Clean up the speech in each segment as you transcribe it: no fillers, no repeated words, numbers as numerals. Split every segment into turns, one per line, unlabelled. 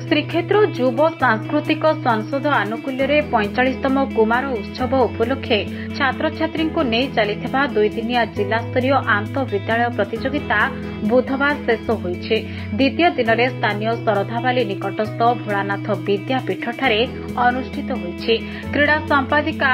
श्रीक्षेत्र युव सांस्कृतिक संसद आनुकूल्य 45तम कुमार उत्सव उपलक्षे छात्र छात्री को नहीं चलता दुईदिनिया जिलास्तरीय आंत विद्यालय प्रतियोगिता बुधवार शेष होइछे। द्वितीय दिन में स्थानीय शरधाबाली निकटस्थ भोलानाथ विद्यापीठଠାରେ अनुष्ठित होइछे। क्रीड़ा संपादिका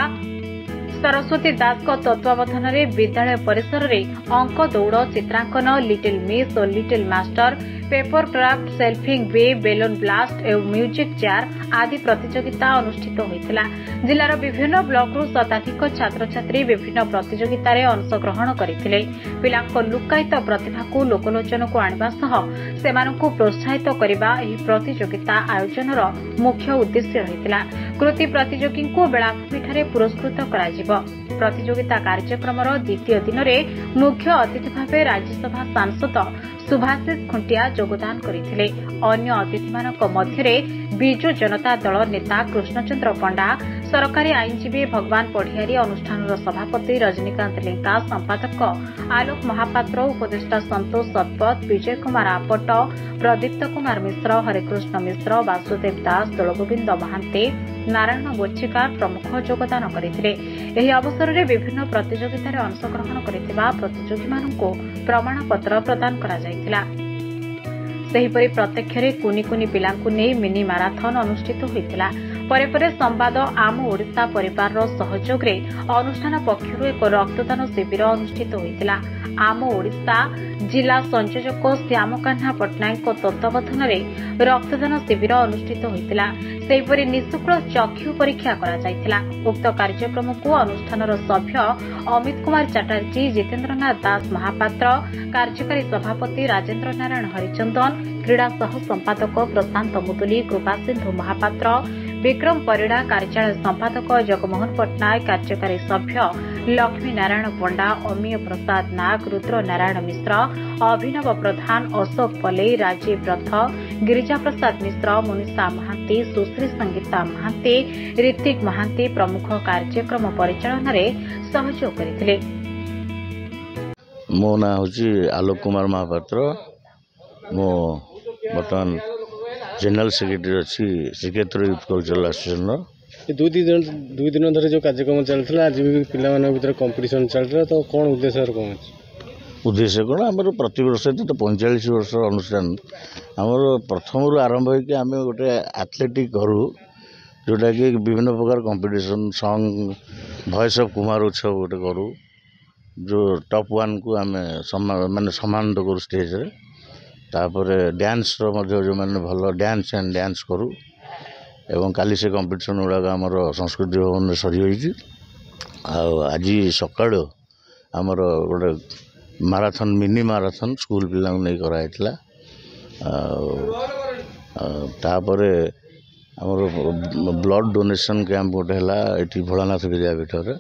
सरस्वती दास तत्वावधान में विद्यालय परिसर में अंक दौड़, चित्रांकन, लिटिल मिस और लिटिल मास्टर, पेपर क्राफ्ट, सेल्फिंग बे, बेलून ब्लास्ट और म्यूजिक चेयर आदि प्रतियोगिता अनुष्ठित होइतिला। जिलार विभिन्न ब्लॉकरू शताधिक छात्र छात्री विभिन्न प्रतियोगितार अंशग्रहण करथिले। पिलांको लुक्कायित प्रतिभा को लोकलोचन को आनिबा सह सेमानकु प्रोत्साहित करिबा एही प्रतियोगिता आयोजनर मुख्य उद्देश्य रहितिला। कृति प्रतियोगी को बेलाभूमिठारे पुरस्कृत कराजिबो। प्रतियोगिता कार्यक्रमर द्वितीय दिन में मुख्य अतिथि भाव राज्यसभा सांसद सुभाषिष खुंटिया योगदान करथिले। अन्य अतिथिमानक मध्यरे बिजु जनता दल नेता कृष्णचंद्र पंडा, सरकारी आईनजीवी भगवान पढ़ियारी, अनुष्ठान सभापति रजनीकांत लेंका, संपादक आलोक महापात्र, उपदेष्टा संतोष सतपथ, विजय कुमार आपट, प्रदीप्त कुमार मिश्र, हरेकृष्ण मिश्र, वासुदेव दास, दलगोविंद महांते, नारायण बोच्छिकार प्रमुख योगदान करथिले। एही अवसर में विभिन्न प्रतियोगितार अंशग्रहण करथिबा प्रतियोगी मानकु प्रमाणपत्र प्रदान करा जायतिला। सेहीपरि प्रत्यक्षरे कुनी कुनी पिलांकु नै मिनी माराथन अनुष्ठित होइतिला। परे परे संवाद आम ओडिशा परिवार सहयोग रे अनुष्ठान पक्षरु एक रक्तदान शिविर अनुष्ठित होइतिला। आम ओडिशा जिला संयोजक श्यामकान्हा पट्टनायक तत्वावधान में रक्तदान शिविर अनुष्ठित होइतिला। सेहीपरि निःशुल्क चक्षु परीक्षा करा जायतिला। उक्त कार्यक्रम को अनुष्ठान सभ्य अमित कुमार चटर्जी, जितेन्द्रनाथ दास महापात्र, कार्यकारी सभापति राजेन्द्र नारायण हरिचंदन, क्रीड़ा सह संपादक प्रशांत मुदुली, कृपासिंधु महापात्र, विक्रम परिड़ा, कार्यालय संपादक जगमोहन पट्टनायक, कार्यकारी सभ्य लक्ष्मी नारायण पंडा, अमीय प्रसाद नाग, रुद्र नारायण मिश्र, अभिनव प्रधान, अशोक पलेई, राजीव रथ, गिरिजा प्रसाद मिश्र, मुनिषा महांती, सुश्री संगीता महांती, ऋतिक महांती प्रमुख कार्यक्रम परिचालन में सहयोग करथिले।
मो ना हूँ आलोक कुमार महापात्र। मो बर्तमान जनरल सेक्रेटरी अच्छी श्रीक्षेत्र यूथ कल्चरल एसोसिएशन।
दुई दिन धरे जो कार्यक्रम चलता आज भी पिला भीतर कंपटीशन चलता, तो कौन उद्देश्य कौन
उद्देश्य कौन आम प्रति वर्ष तो 45 वर्ष अनुष्ठान आमर प्रथम आरंभ होगी आम गोटे एथलेटिक करूँ जोटा कि विभिन्न प्रकार competition song voice of Kumar उत्सव गोटे करूँ जो टॉप 1 को आम माने सम्मानित करूँ स्टेज रे। तापर डांस जो मैंने भल डांस एंड डांस करूँ एवं काली से कंपटीशन गुड़ाक आमर संस्कृति भवन में सरी आज सकाल आमर गोटे माराथन मिनी माराथन स्कूल पिला नहीं कराइला। तापर आमर ब्लड डोनेशन कैंप गोटे है भोलानाथ विद्यापीठ रे।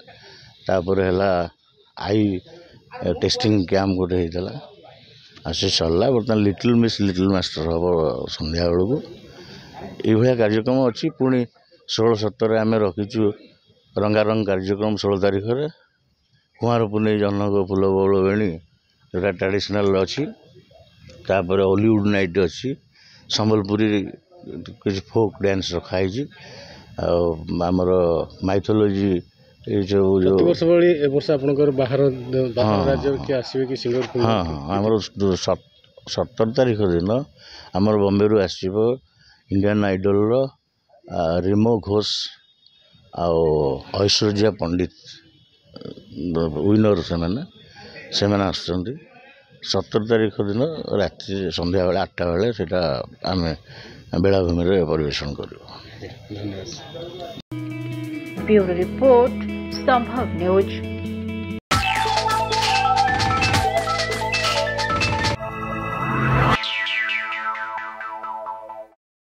तापर है आई टेस्टिंग कैंप गोटे होता आसे सरला। बर्तमान लिटिल मिस लिटिल मास्टर हम संध्या बेलू ये कार्यक्रम अच्छी। पुणी 16-17 आम रखीचु रंगारंग कार्यक्रम 16 तारीख में कुमार पुनई जनक फूल बौल बेणी जोटा ट्रेडिशनल अच्छी। तापर हॉलीवुड नाइट अच्छी, संबलपुरी किसी फोक डांस रखाई, आमर माइथोलॉजी जो
वर्ष आपनकर बाहर राज्य के आसीबे कि सिंगर।
हाँ हाँ आमर 17 तारीख दिन आमर बॉम्बे रु आसीबो इंडियन आइडल रिमो घोष ऐश्वर्या पंडित विनर से आसुँच। 17 तारीख दिन रात्रि संध्या बेले 8टा बेले सेटा आम बेलाभूमि परिवेशन करूँ।
ब्यूरो रिपोर्ट संभव न्यूज।